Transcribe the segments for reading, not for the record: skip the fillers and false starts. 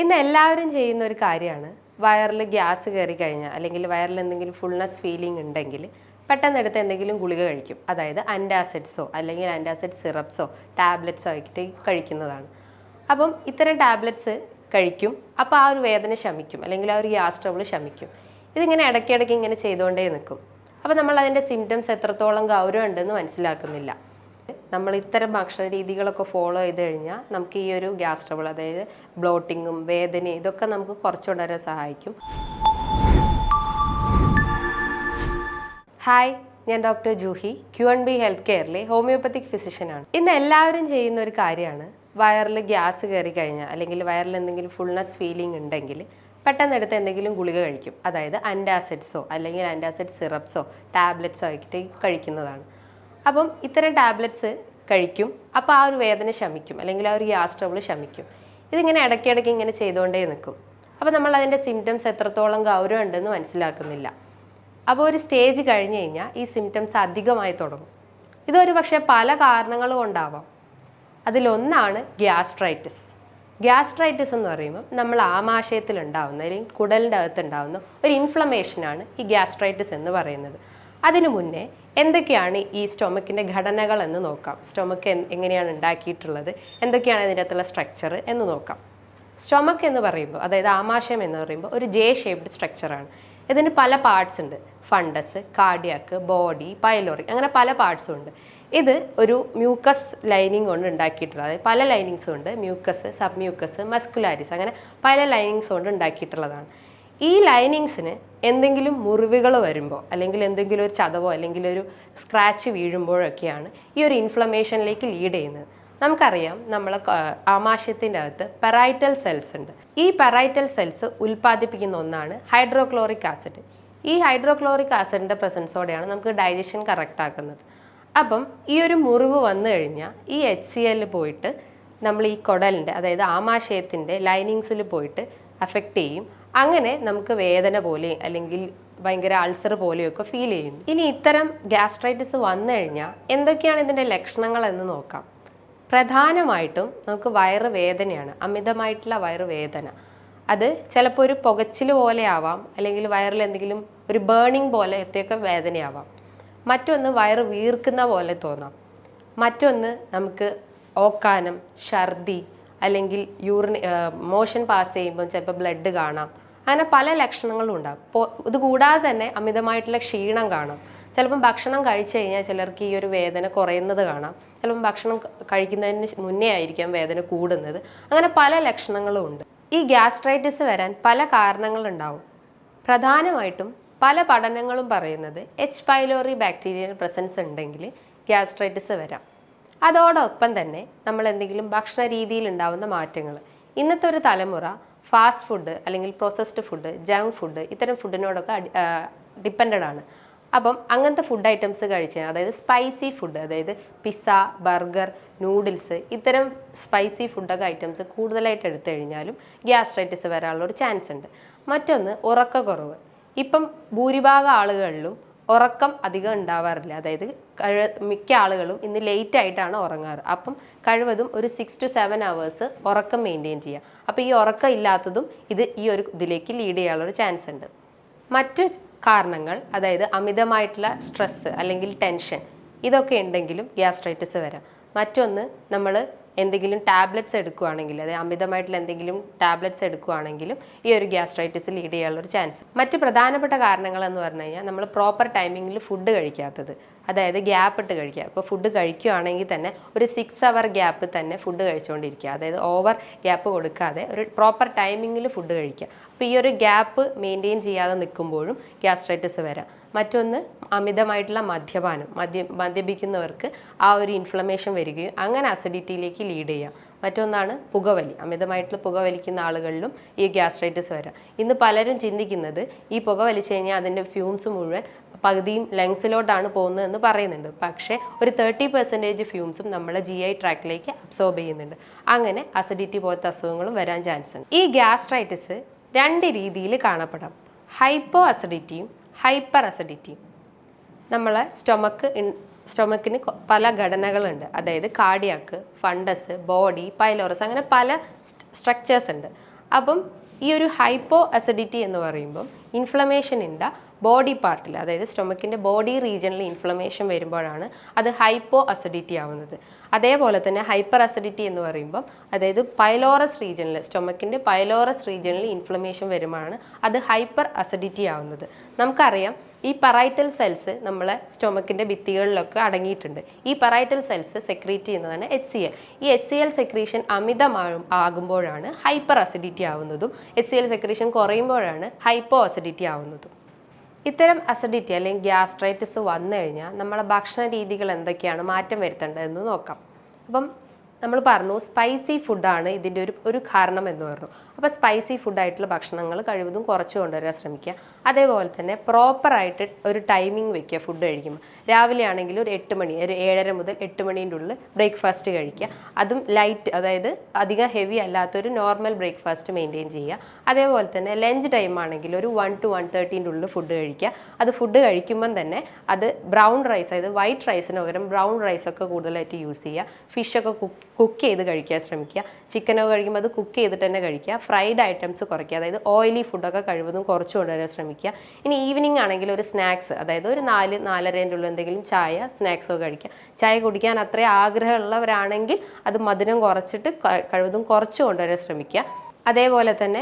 ഇന്ന് എല്ലാവരും ചെയ്യുന്ന ഒരു കാര്യമാണ് വയറിൽ ഗ്യാസ് കയറി കഴിഞ്ഞാൽ അല്ലെങ്കിൽ വയറിൽ എന്തെങ്കിലും ഫുൾനെസ് ഫീലിംഗ് ഉണ്ടെങ്കിൽ പെട്ടെന്ന് എടുത്ത് എന്തെങ്കിലും ഗുളിക കഴിക്കും. അതായത് ആൻറ്റാസിഡ്സോ അല്ലെങ്കിൽ ആൻറ്റാസിഡ് സിറപ്സോ ടാബ്ലറ്റ്സോ ആയിട്ട് കഴിക്കുന്നതാണ്. അപ്പം ഇത്തരം ടാബ്ലറ്റ്സ് കഴിക്കും. അപ്പോൾ ആ ഒരു വേദന ശമിക്കും അല്ലെങ്കിൽ ആ ഒരു ഗ്യാസ് ട്രബിൾ ശമിക്കും. ഇതിങ്ങനെ ഇടയ്ക്കിടയ്ക്ക് ഇങ്ങനെ ചെയ്തുകൊണ്ടേ നിൽക്കും. അപ്പോൾ നമ്മൾ അതിൻ്റെ സിംറ്റംസ് എത്രത്തോളം ഗൗരവം ഉണ്ടെന്ന് മനസ്സിലാക്കുന്നില്ല. നമ്മൾ ഇത്തരം ഭക്ഷണ രീതികളൊക്കെ ഫോളോ ചെയ്ത് കഴിഞ്ഞാൽ നമുക്ക് ഈ ഒരു ഗ്യാസ് ട്രബിൾ, അതായത് ബ്ലോട്ടിങ്ങും വേദനയും ഇതൊക്കെ നമുക്ക് കുറച്ചുകൊണ്ടുവരാൻ സഹായിക്കും. ഹായ്, ഞാൻ ഡോക്ടർ ജൂഹി, Q&B ഹെൽത്ത് കെയറിലെ ഹോമിയോപ്പത്തിക് ഫിസിഷ്യനാണ്. ഇന്ന് എല്ലാവരും ചെയ്യുന്ന ഒരു കാര്യമാണ് വയറിൽ ഗ്യാസ് കയറി കഴിഞ്ഞാൽ അല്ലെങ്കിൽ വയറിൽ എന്തെങ്കിലും ഫുൾനെസ് ഫീലിംഗ് ഉണ്ടെങ്കിൽ പെട്ടെന്ന് എടുത്ത് എന്തെങ്കിലും ഗുളിക കഴിക്കും. അതായത് ആൻറ്റാസിഡ്സോ അല്ലെങ്കിൽ ആൻറ്റാസിഡ് സിറപ്സോ ടാബ്ലറ്റ്സോ ആയിട്ട് കഴിക്കുന്നതാണ്. അപ്പം ഇത്തരം ടാബ്ലറ്റ്സ് കഴിക്കും. അപ്പോൾ ആ ഒരു വേദന ശമിക്കും അല്ലെങ്കിൽ ആ ഒരു ഗ്യാസ് ട്രബിൾ ശമിക്കും. ഇതിങ്ങനെ ഇടയ്ക്കിടയ്ക്ക് ഇങ്ങനെ ചെയ്തുകൊണ്ടേ നിൽക്കും. അപ്പോൾ നമ്മൾ അതിൻ്റെ സിംറ്റംസ് എത്രത്തോളം ഗൗരവം ഉണ്ടെന്ന് മനസ്സിലാക്കുന്നില്ല. അപ്പോൾ ഒരു സ്റ്റേജ് കഴിഞ്ഞ് കഴിഞ്ഞാൽ ഈ സിംറ്റംസ് അധികമായി തുടങ്ങും. ഇതൊരു പക്ഷേ പല കാരണങ്ങൾ കൊണ്ടാവാം. അതിലൊന്നാണ് ഗ്യാസ്ട്രൈറ്റിസ്. ഗ്യാസ്ട്രൈറ്റിസ് എന്ന് പറയുമ്പോൾ നമ്മൾ ആമാശയത്തിൽ ഉണ്ടാവുന്ന അല്ലെങ്കിൽ കുടലിൻ്റെ അകത്ത് ഉണ്ടാവുന്ന ഒരു ഇൻഫ്ലമേഷനാണ് ഈ ഗ്യാസ്ട്രൈറ്റിസ് എന്ന് പറയുന്നത്. അതിനു മുന്നേ എന്തൊക്കെയാണ് ഈ സ്റ്റൊമക്കിൻ്റെ ഘടനകൾ എന്ന് നോക്കാം. സ്റ്റൊമക്ക് എങ്ങനെയാണ് ഉണ്ടാക്കിയിട്ടുള്ളത്, എന്തൊക്കെയാണ് ഇതിൻ്റെ അകത്തുള്ള സ്ട്രക്ചർ എന്ന് നോക്കാം. സ്റ്റൊമക്ക് എന്ന് പറയുമ്പോൾ, അതായത് ആമാശയം എന്ന് പറയുമ്പോൾ ഒരു ജെ ഷേപ്ഡ് സ്ട്രക്ചറാണ്. ഇതിന് പല പാർട്സ് ഉണ്ട്. ഫണ്ടസ്, കാർഡിയാക്ക്, ബോഡി, പൈലോറി, അങ്ങനെ പല പാർട്സും ഉണ്ട്. ഇത് ഒരു മ്യൂക്കസ് ലൈനിങ് കൊണ്ട് ഉണ്ടാക്കിയിട്ടുള്ളത്. അതായത് പല ലൈനിങ്സും ഉണ്ട്. മ്യൂക്കസ്, സബ് മ്യൂക്കസ്, മസ്കുലാരിസ്, അങ്ങനെ പല ലൈനിങ്സ് കൊണ്ട് ഉണ്ടാക്കിയിട്ടുള്ളതാണ്. ഈ ലൈനിങ്സിന് എന്തെങ്കിലും മുറിവുകൾ വരുമ്പോൾ അല്ലെങ്കിൽ എന്തെങ്കിലും ഒരു ചതവോ അല്ലെങ്കിൽ ഒരു സ്ക്രാച്ച് വീഴുമ്പോഴൊക്കെയാണ് ഈ ഒരു ഇൻഫ്ലമേഷനിലേക്ക് ലീഡ് ചെയ്യുന്നത്. നമുക്കറിയാം, നമ്മളെ ആമാശയത്തിൻ്റെ അകത്ത് പെറൈറ്റൽ സെൽസ് ഉണ്ട്. ഈ പെറൈറ്റൽ സെൽസ് ഉൽപ്പാദിപ്പിക്കുന്ന ഒന്നാണ് ഹൈഡ്രോക്ലോറിക് ആസിഡ്. ഈ ഹൈഡ്രോക്ലോറിക് ആസിഡിൻ്റെ പ്രസൻസോടെയാണ് നമുക്ക് ഡൈജഷൻ കറക്റ്റ് ആക്കുന്നത്. അപ്പം ഈ ഒരു മുറിവ് വന്നു കഴിഞ്ഞാൽ ഈ HCl പോയിട്ട് നമ്മൾ ഈ കുടലിൻ്റെ, അതായത് ആമാശയത്തിൻ്റെ ലൈനിങ്സിൽ പോയിട്ട് അഫക്റ്റ് ചെയ്യും. അങ്ങനെ നമുക്ക് വേദന പോലെ അല്ലെങ്കിൽ ഭയങ്കര അൾസർ പോലെയൊക്കെ ഫീൽ ചെയ്യുന്നു. ഇനി ഇത്തരം ഗ്യാസ്ട്രൈറ്റിസ് വന്നു കഴിഞ്ഞാൽ എന്തൊക്കെയാണ് ഇതിൻ്റെ ലക്ഷണങ്ങൾ എന്ന് നോക്കാം. പ്രധാനമായിട്ടും നമുക്ക് വയറുവേദനയാണ്, അമിതമായിട്ടുള്ള വയറുവേദന. അത് ചിലപ്പോൾ ഒരു പുകച്ചിൽ പോലെ ആവാം, അല്ലെങ്കിൽ വയറിൽ എന്തെങ്കിലും ഒരു ബേണിംഗ് പോലെയൊക്കെ വേദനയാവാം. മറ്റൊന്ന് വയറ് വീർക്കുന്ന പോലെ തോന്നാം. മറ്റൊന്ന് നമുക്ക് ഓക്കാനം, ഛർദി, അല്ലെങ്കിൽ മോഷൻ പാസ് ചെയ്യുമ്പോൾ ചിലപ്പോൾ ബ്ലഡ് കാണാം. അങ്ങനെ പല ലക്ഷണങ്ങളും ഉണ്ടാകും. ഇത് കൂടാതെ തന്നെ അമിതമായിട്ടുള്ള ക്ഷീണം കാണാം. ചിലപ്പം ഭക്ഷണം കഴിച്ചു കഴിഞ്ഞാൽ ചിലർക്ക് ഈ ഒരു വേദന കുറയുന്നത് കാണാം. ചിലപ്പം ഭക്ഷണം കഴിക്കുന്നതിന് മുന്നേ ആയിരിക്കാം വേദന കൂടുന്നത്. അങ്ങനെ പല ലക്ഷണങ്ങളും ഉണ്ട്. ഈ ഗ്യാസ്ട്രൈറ്റിസ് വരാൻ പല കാരണങ്ങളുണ്ടാവും. പ്രധാനമായിട്ടും പല പഠനങ്ങളും പറയുന്നത് H. പൈലോറി ബാക്ടീരിയൽ പ്രസൻസ് ഉണ്ടെങ്കിൽ ഗ്യാസ്ട്രൈറ്റിസ് വരാം. അതോടൊപ്പം തന്നെ നമ്മൾ എന്തെങ്കിലും ഭക്ഷണ രീതിയിൽ ഉണ്ടാകുന്ന മാറ്റങ്ങൾ. ഇന്നത്തെ ഒരു തലമുറ ഫാസ്റ്റ് ഫുഡ് അല്ലെങ്കിൽ പ്രോസസ്ഡ് ഫുഡ്, ജങ്ക് ഫുഡ്, ഇത്തരം ഫുഡിനോടൊക്കെ ഡിപ്പെൻഡഡ് ആണ്. അപ്പം അങ്ങനത്തെ ഫുഡ് ഐറ്റംസ് കഴിച്ചാൽ, അതായത് സ്പൈസി ഫുഡ്, അതായത് പിസ്സ, ബർഗർ, നൂഡിൽസ്, ഇത്തരം സ്പൈസി ഫുഡൊക്കെ ഐറ്റംസ് കൂടുതലായിട്ട് എടുത്തു കഴിഞ്ഞാലും ഗ്യാസ്ട്രൈറ്റിസ് വരാനുള്ളൊരു ചാൻസ് ഉണ്ട്. മറ്റൊന്ന് ഉറക്കക്കുറവ്. ഇപ്പം ഭൂരിഭാഗം ആളുകളിലും ഉറക്കം അധികം ഉണ്ടാവാറില്ല. അതായത് മിക്ക ആളുകളും ഇന്ന് ലേറ്റ് ആയിട്ടാണ് ഉറങ്ങാറ്. അപ്പം കഴിവതും ഒരു 6 to 7 hours ഉറക്കം മെയിൻറ്റെയിൻ ചെയ്യുക. അപ്പോൾ ഈ ഉറക്കം ഇല്ലാത്തതും ഈ ഒരു ഇതിലേക്ക് ലീഡ് ചെയ്യാനുള്ളൊരു ചാൻസ് ഉണ്ട്. മറ്റ് കാരണങ്ങൾ, അതായത് അമിതമായിട്ടുള്ള സ്ട്രെസ്സ് അല്ലെങ്കിൽ ടെൻഷൻ, ഇതൊക്കെ ഉണ്ടെങ്കിലും ഗ്യാസ്ട്രൈറ്റിസ് വരാം. മറ്റൊന്ന് നമ്മൾ എന്തെങ്കിലും ടാബ്ലറ്റ്സ് എടുക്കുകയാണെങ്കിൽ, അതായത് അമിതമായിട്ടുള്ള എന്തെങ്കിലും ടാബ്ലറ്റ്സ് എടുക്കുകയാണെങ്കിലും ഈ ഒരു ഗ്യാസ്ട്രൈറ്റിസ് ലീഡ് ചെയ്യാനുള്ളൊരു ചാൻസ്. മറ്റ് പ്രധാനപ്പെട്ട കാരണങ്ങൾ എന്ന് പറഞ്ഞു കഴിഞ്ഞാൽ നമ്മൾ പ്രോപ്പർ ടൈമിങ്ങിൽ ഫുഡ് കഴിക്കാത്തത്, അതായത് ഗ്യാപ്പ് ഇട്ട് കഴിക്കുക. ഇപ്പോൾ ഫുഡ് കഴിക്കുകയാണെങ്കിൽ തന്നെ ഒരു 6 hour ഗ്യാപ്പ് തന്നെ ഫുഡ് കഴിച്ചുകൊണ്ടിരിക്കുക. അതായത് ഓവർ ഗ്യാപ്പ് കൊടുക്കാതെ ഒരു പ്രോപ്പർ ടൈമിങ്ങിൽ ഫുഡ് കഴിക്കുക. അപ്പോൾ ഈ ഒരു ഗ്യാപ്പ് മെയിൻറ്റെയിൻ ചെയ്യാതെ നിൽക്കുമ്പോഴും ഗ്യാസ്ട്രൈറ്റിസ് വരാം. മറ്റൊന്ന് അമിതമായിട്ടുള്ള മദ്യപാനം. മദ്യപിക്കുന്നവർക്ക് ആ ഒരു ഇൻഫ്ലമേഷൻ വരികയും അങ്ങനെ അസിഡിറ്റിയിലേക്ക് ലീഡ് ചെയ്യാം. മറ്റൊന്നാണ് പുകവലി. അമിതമായിട്ടുള്ള പുകവലിക്കുന്ന ആളുകളിലും ഈ ഗ്യാസ്ട്രൈറ്റിസ് വരാം. ഇന്ന് പലരും ചിന്തിക്കുന്നത് ഈ പുകവലിച്ച് കഴിഞ്ഞാൽ അതിൻ്റെ ഫ്യൂംസ് മുഴുവൻ പകുതിയും ലങ്സിലോട്ടാണ് പോകുന്നതെന്ന് പറയുന്നുണ്ട്. പക്ഷേ ഒരു 30% ഫ്യൂംസും നമ്മളെ GI ട്രാക്റ്റിലേക്ക് അബ്സോർബ് ചെയ്യുന്നുണ്ട്. അങ്ങനെ അസിഡിറ്റി പോലത്തെ അസുഖങ്ങളും വരാൻ ചാൻസ് ഉണ്ട്. ഈ ഗ്യാസ്ട്രൈറ്റിസ് 2 രീതിയിൽ കാണപ്പെടാം. ഹൈപ്പോ അസിഡിറ്റിയും ഹൈപ്പർ അസിഡിറ്റിയും. നമ്മളെ സ്റ്റൊമക്കിന് പല ഘടനകളുണ്ട്. അതായത് കാർഡിയാക്ക്, ഫണ്ടസ്, ബോഡി, പൈലോറസ്, അങ്ങനെ പല സ്ട്രക്ചേഴ്സ് ഉണ്ട്. അപ്പം ഈ ഒരു ഹൈപ്പോ അസിഡിറ്റി എന്ന് പറയുമ്പം ഇൻഫ്ലമേഷൻ ഇൻ ദ ബോഡി പാർട്ടിൽ, അതായത് സ്റ്റൊമക്കിൻ്റെ ബോഡി റീജിയനിൽ ഇൻഫ്ലമേഷൻ വരുമ്പോഴാണ് അത് ഹൈപ്പോ അസിഡിറ്റി ആവുന്നത്. അതേപോലെ തന്നെ ഹൈപ്പർ അസിഡിറ്റി എന്ന് പറയുമ്പം അതായത് പൈലോറസ് റീജിയനിൽ, സ്റ്റൊമക്കിൻ്റെ പൈലോറസ് റീജിയനിൽ ഇൻഫ്ലമേഷൻ വരുമ്പോഴാണ് അത് ഹൈപ്പർ അസിഡിറ്റി ആവുന്നത്. നമുക്കറിയാം ഈ പറൈറ്റൽ സെൽസ് നമ്മളെ സ്റ്റൊമക്കിൻ്റെ ഭിത്തികളിലൊക്കെ അടങ്ങിയിട്ടുണ്ട്. ഈ പറൈറ്റൽ സെൽസ് സെക്രീറ്റ് ചെയ്യുന്നതാണ് HCl. ഈ HCl സെക്രീഷൻ ആകുമ്പോഴാണ് ഹൈപ്പർ അസിഡിറ്റി ആവുന്നതും HCl സെക്രീഷൻ കുറയുമ്പോഴാണ് ഹൈപ്പോ അസിഡിറ്റി ആവുന്നതും. ഇത്തരം അസിഡിറ്റി അല്ലെങ്കിൽ ഗ്യാസ്ട്രൈറ്റിസ് വന്നു കഴിഞ്ഞാൽ നമ്മളെ ഭക്ഷണ രീതികൾ എന്തൊക്കെയാണ് മാറ്റം വരുത്തേണ്ടതെന്ന് നോക്കാം. അപ്പം നമ്മൾ പറഞ്ഞു സ്പൈസി ഫുഡാണ് ഇതിൻ്റെ ഒരു കാരണം എന്ന് പറഞ്ഞു. അപ്പോൾ സ്പൈസി ഫുഡായിട്ടുള്ള ഭക്ഷണങ്ങൾ കഴിവതും കുറച്ച് കൊണ്ടുവരാൻ ശ്രമിക്കുക. അതേപോലെ തന്നെ പ്രോപ്പറായിട്ട് ഒരു ടൈമിംഗ് വെക്കുക. ഫുഡ് കഴിക്കുമ്പോൾ രാവിലെ ആണെങ്കിൽ ഒരു 8 മണി, ഒരു 7:30 മുതൽ 8 മണീൻ്റെ ഉള്ളിൽ ബ്രേക്ക്ഫാസ്റ്റ് കഴിക്കുക. അതും ലൈറ്റ്, അതായത് അധികം ഹെവി അല്ലാത്തൊരു നോർമൽ ബ്രേക്ക്ഫാസ്റ്റ് മെയിൻറ്റെയിൻ ചെയ്യുക. അതേപോലെ തന്നെ ലഞ്ച് ടൈം ആണെങ്കിൽ ഒരു 1 to 1:30 ഉള്ളിൽ ഫുഡ് കഴിക്കുക. അത് ഫുഡ് കഴിക്കുമ്പം തന്നെ അത് ബ്രൗൺ റൈസ്, അതായത് വൈറ്റ് റൈസിന് പകരം ബ്രൗൺ റൈസൊക്കെ കൂടുതലായിട്ട് യൂസ് ചെയ്യുക. ഫിഷൊക്കെ കുക്ക് ചെയ്ത് കഴിക്കാൻ ശ്രമിക്കുക. ചിക്കനൊക്കെ കഴിക്കുമ്പോൾ അത് കുക്ക് ചെയ്തിട്ട് തന്നെ കഴിക്കുക. ഫ്രൈഡ് ഐറ്റംസ് കുറയ്ക്കുക, അതായത് ഓയിലി ഫുഡൊക്കെ കഴിവതും കുറച്ച് കൊണ്ടുവരാൻ ശ്രമിക്കുക. ഇനി ഈവനിങ് ആണെങ്കിൽ ഒരു സ്നാക്സ്, അതായത് ഒരു 4-4:30 ഉള്ളിൽ എന്തെങ്കിലും ചായ സ്നാക്സോ കഴിക്കുക. ചായ കുടിക്കാൻ അത്രയും ആഗ്രഹമുള്ളവരാണെങ്കിൽ അത് മധുരം കുറച്ചിട്ട് കഴിവതും കുറച്ച് കൊണ്ടുവരാൻ ശ്രമിക്കുക. അതേപോലെ തന്നെ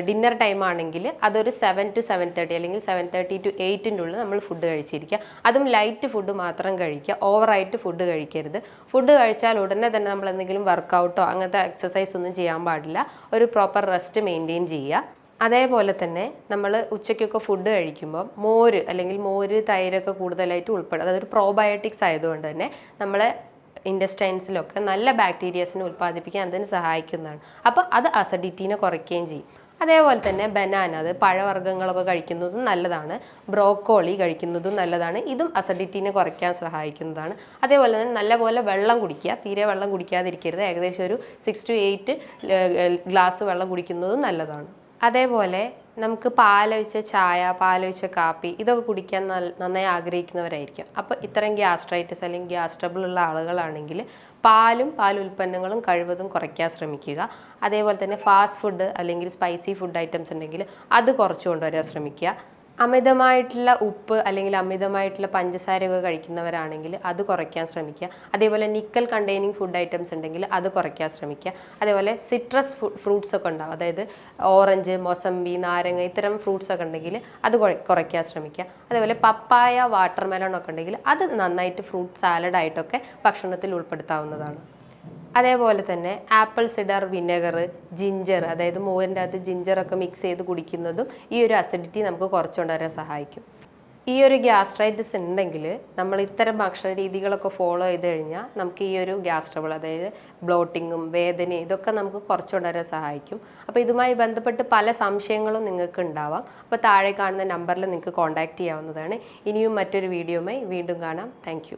ഡിന്നർ ടൈം ആണെങ്കിൽ അതൊരു 7 to 7:30 അല്ലെങ്കിൽ 7:30 to 8 ഉള്ളിൽ നമ്മൾ ഫുഡ് കഴിച്ചിരിക്കുക. അതും ലൈറ്റ് ഫുഡ് മാത്രം കഴിക്കുക, ഓവറായിട്ട് ഫുഡ് കഴിക്കരുത്. ഫുഡ് കഴിച്ചാൽ ഉടനെ തന്നെ നമ്മൾ എന്തെങ്കിലും വർക്കൗട്ടോ അങ്ങനത്തെ എക്സസൈസ് ഒന്നും ചെയ്യാൻ പാടില്ല. ഒരു പ്രോപ്പർ റെസ്റ്റ് മെയിൻറ്റെയിൻ ചെയ്യുക. അതേപോലെ തന്നെ നമ്മൾ ഉച്ചയ്ക്കൊക്കെ ഫുഡ് കഴിക്കുമ്പോൾ മോര് തൈരൊക്കെ കൂടുതലായിട്ട് ഉൾപ്പെടും. അതായത് ഒരു പ്രോബയോട്ടിക്സ് ആയതുകൊണ്ട് തന്നെ നമ്മളെ ഇൻറ്റസ്റ്റൈൻസിലൊക്കെ നല്ല ബാക്ടീരിയസിനെ ഉൽപ്പാദിപ്പിക്കാൻ അതിന് സഹായിക്കുന്നതാണ്. അപ്പോൾ അത് അസിഡിറ്റീനെ കുറയ്ക്കുകയും ചെയ്യും. അതേപോലെ തന്നെ ബനാന, അത് പഴവർഗ്ഗങ്ങളൊക്കെ കഴിക്കുന്നതും നല്ലതാണ്. ബ്രോക്കോളി കഴിക്കുന്നതും നല്ലതാണ്. ഇതും അസിഡിറ്റീനെ കുറയ്ക്കാൻ സഹായിക്കുന്നതാണ്. അതേപോലെ തന്നെ നല്ലപോലെ വെള്ളം കുടിക്കുക. തീരെ വെള്ളം കുടിക്കാതിരിക്കരുത്. ഏകദേശം ഒരു 6 to 8 ഗ്ലാസ് വെള്ളം കുടിക്കുന്നതും നല്ലതാണ്. അതേപോലെ നമുക്ക് പാലൊഴിച്ച ചായ, പാലൊഴിച്ച കാപ്പി ഇതൊക്കെ കുടിക്കാൻ നന്നായി ആഗ്രഹിക്കുന്നവരായിരിക്കും. അപ്പോൾ ഇത്തരം ഗ്യാസ്ട്രൈറ്റിസ് അല്ലെങ്കിൽ ഗ്യാസ് ട്രബിൾ ഉള്ള ആളുകളാണെങ്കിൽ പാൽ ഉൽപ്പന്നങ്ങളും കഴിവതും കുറയ്ക്കാൻ ശ്രമിക്കുക. അതേപോലെ തന്നെ ഫാസ്റ്റ് ഫുഡ് അല്ലെങ്കിൽ സ്പൈസി ഫുഡ് ഐറ്റംസ് ഉണ്ടെങ്കിൽ അത് കുറച്ച് കൊണ്ടുവരാൻ ശ്രമിക്കുക. അമിതമായിട്ടുള്ള ഉപ്പ് അല്ലെങ്കിൽ അമിതമായിട്ടുള്ള പഞ്ചസാരയൊക്കെ കഴിക്കുന്നവരാണെങ്കിൽ അത് കുറയ്ക്കാൻ ശ്രമിക്കുക. അതേപോലെ നിക്കൽ കണ്ടെയ്നിങ് ഫുഡ് ഐറ്റംസ് ഉണ്ടെങ്കിൽ അത് കുറയ്ക്കാൻ ശ്രമിക്കുക. അതേപോലെ സിട്രസ് ഫ്രൂട്ട്സ് ഒക്കെ ഉണ്ടാവും, അതായത് ഓറഞ്ച്, മൊസമ്പി, നാരങ്ങ ഇത്തരം ഫ്രൂട്ട്സ് ഒക്കെ ഉണ്ടെങ്കിൽ അത് കുറയ്ക്കാൻ ശ്രമിക്കുക. അതേപോലെ പപ്പായ, വാട്ടർമെലൺ ഒക്കെ ഉണ്ടെങ്കിൽ അത് നന്നായിട്ട് ഫ്രൂട്ട് സാലഡായിട്ടൊക്കെ ഭക്ഷണത്തിൽ ഉൾപ്പെടുത്താവുന്നതാണ്. അതേപോലെ തന്നെ ആപ്പിൾ സിഡർ വിനെഗർ, ജിഞ്ചർ, അതായത് മോരിൻ്റെ അകത്ത് ജിഞ്ചറൊക്കെ മിക്സ് ചെയ്ത് കുടിക്കുന്നതും ഈ ഒരു അസിഡിറ്റി നമുക്ക് കുറച്ചുകൊണ്ടുവരാൻ സഹായിക്കും. ഈ ഒരു ഗ്യാസ്ട്രൈറ്റിസ് ഉണ്ടെങ്കിൽ നമ്മൾ ഇത്തരം ഭക്ഷണ രീതികളൊക്കെ ഫോളോ ചെയ്ത് കഴിഞ്ഞാൽ നമുക്ക് ഈ ഒരു ഗ്യാസ് ട്രബിൾ, അതായത് ബ്ലോട്ടിങ്ങും വേദനയും ഇതൊക്കെ നമുക്ക് കുറച്ചുകൊണ്ടുവരാൻ സഹായിക്കും. അപ്പോൾ ഇതുമായി ബന്ധപ്പെട്ട് പല സംശയങ്ങളും നിങ്ങൾക്ക് ഉണ്ടാവാം. അപ്പോൾ താഴെ കാണുന്ന നമ്പറിൽ നിങ്ങൾക്ക് കോൺടാക്റ്റ് ചെയ്യാവുന്നതാണ്. ഇനിയും മറ്റൊരു വീഡിയോയുമായി വീണ്ടും കാണാം. താങ്ക്